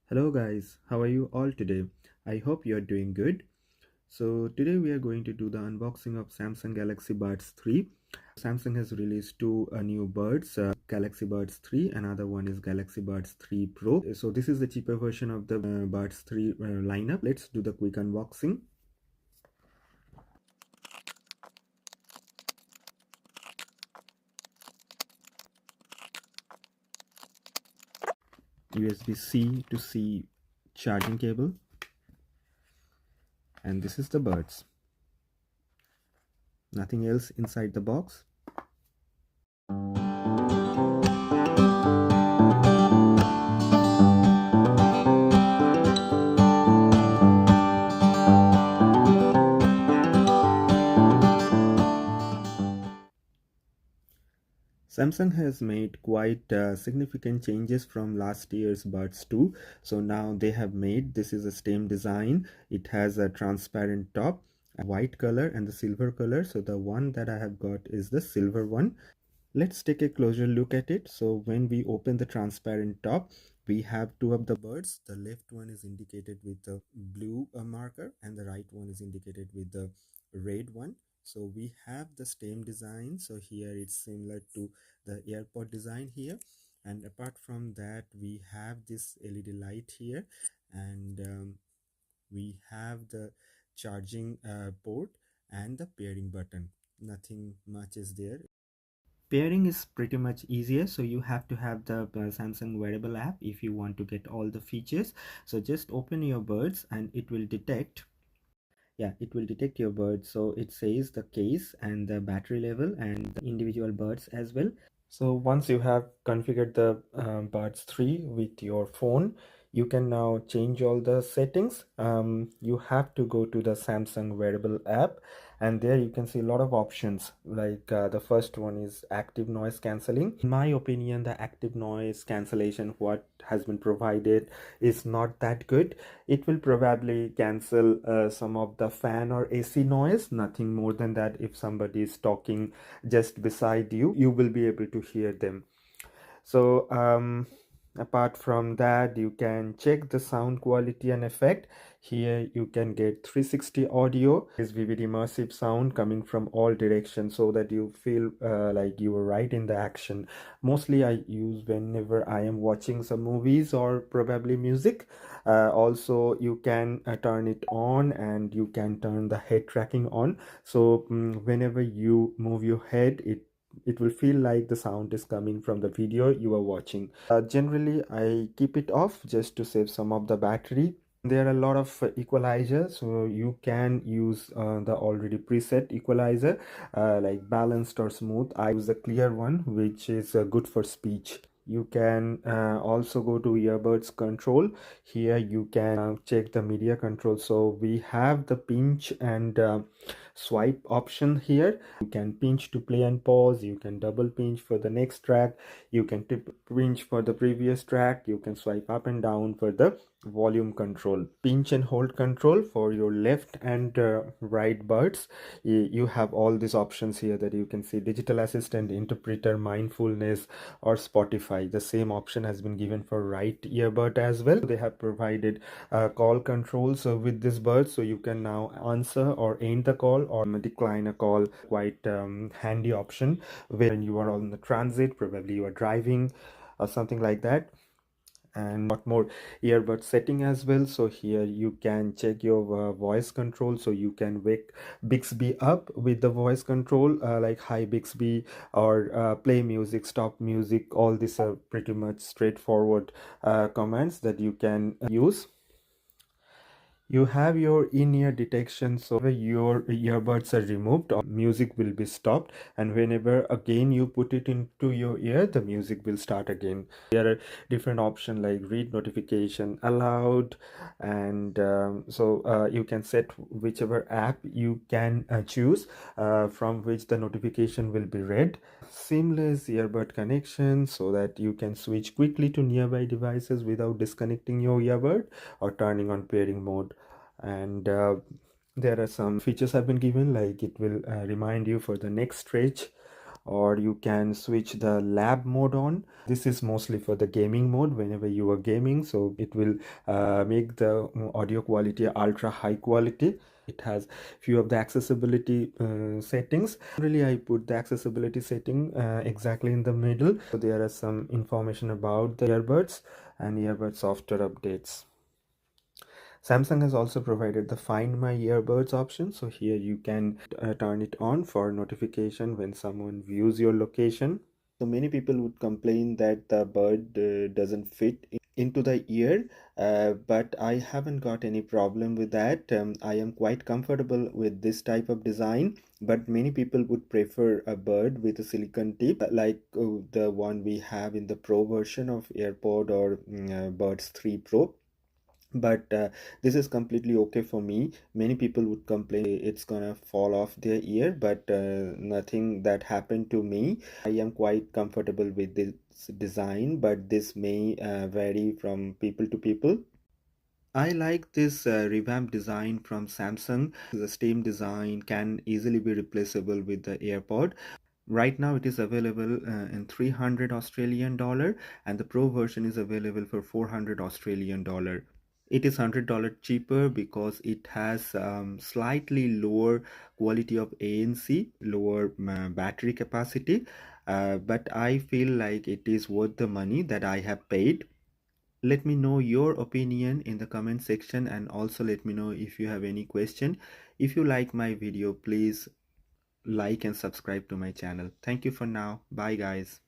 Hello guys, how are you all today? I hope you are doing good. So today we are going to do the unboxing of Samsung Galaxy Buds 3. Samsung has released two new buds, Galaxy Buds 3, another one is Galaxy Buds 3 Pro. So this is the cheaper version of the Buds 3 lineup. Let's do the quick unboxing. USB-C to C charging cable, and this is the buds. Nothing else inside the box. Samsung has made quite significant changes from last year's Buds 2. So now they have made, this is a stem design. It has a transparent top, a white color and the silver color. So the one that I have got is the silver one. Let's take a closer look at it. So when we open the transparent top, we have two of the birds. The left one is indicated with the blue marker and the right one is indicated with the red one. So we have the stem design. So here it's similar to the AirPod design here. And apart from that, we have this LED light here, and we have the charging port and the pairing button. Nothing much is there. Pairing is pretty much easier, so you have to have the Samsung wearable app if you want to get all the features. So just open your birds and it will detect, yeah, it will detect your birds. So it says the case and the battery level and the individual birds as well. So once you have configured the Buds 3 with your phone, you can now change all the settings. You have to go to the Samsung wearable app, and there you can see a lot of options. Like the first one is active noise cancelling. In my opinion, the active noise cancellation what has been provided is not that good. It will probably cancel some of the fan or AC noise, nothing more than that. If somebody is talking just beside you, you will be able to hear them. So apart from that, you can check the sound quality and effect. Here you can get 360 audio, is vivid immersive sound coming from all directions, so that you feel like you are right in the action. Mostly I use whenever I am watching some movies or probably music. Also you can turn it on, and you can turn the head tracking on. So whenever you move your head, it will feel like the sound is coming from the video you are watching. Generally I keep it off just to save some of the battery. There are a lot of equalizers, so you can use the already preset equalizer, like balanced or smooth. I use the clear one, which is good for speech. You can also go to earbuds control. Here you can check the media control. So we have the pinch and swipe option here. You can pinch to play and pause. You can double pinch for the next track. You can tip pinch for the previous track. You can swipe up and down for the volume control. Pinch and hold control for your left and right buds. You have all these options here that you can see: digital assistant, interpreter, mindfulness, or Spotify. The same option has been given for right earbud as well. They have provided call controls with this bird, so you can now answer or end the call or decline a call. Quite handy option when you are on the transit, probably you are driving or something like that. And lot more earbud setting as well. So here you can check your voice control, so you can wake Bixby up with the voice control, like hi Bixby, or play music, stop music. All these are pretty much straightforward commands that you can use. You have your in-ear detection, so whenever your earbuds are removed, music will be stopped, and whenever again you put it into your ear, the music will start again. There are different options like read notification, allowed, and you can set whichever app you can choose from which the notification will be read. Seamless earbud connection, so that you can switch quickly to nearby devices without disconnecting your earbud or turning on pairing mode. And there are some features have been given, like it will remind you for the next stretch, or you can switch the lab mode on. This is mostly for the gaming mode whenever you are gaming, so it will make the audio quality ultra high quality. It has few of the accessibility settings. Really, I put the accessibility setting exactly in the middle. So there are some information about the earbuds and earbud software updates. Samsung has also provided the Find My Earbuds option. So here you can turn it on for notification when someone views your location. So many people would complain that the bird doesn't fit into the ear, but I haven't got any problem with that. I am quite comfortable with this type of design, but many people would prefer a bird with a silicone tip, like the one we have in the Pro version of AirPod or Buds 3 Pro. But this is completely okay for me. Many people would complain it's gonna fall off their ear, but nothing that happened to me. I am quite comfortable with this design, but this may vary from people to people. I like this revamped design from Samsung. The same design can easily be replaceable with the AirPod. Right now it is available in 300 Australian dollar, and the Pro version is available for 400 Australian dollar. It is $100 cheaper because it has slightly lower quality of ANC, lower battery capacity, but I feel like it is worth the money that I have paid. Let me know your opinion in the comment section, and also let me know if you have any question. If you like my video, please like and subscribe to my channel. Thank you for now. Bye guys.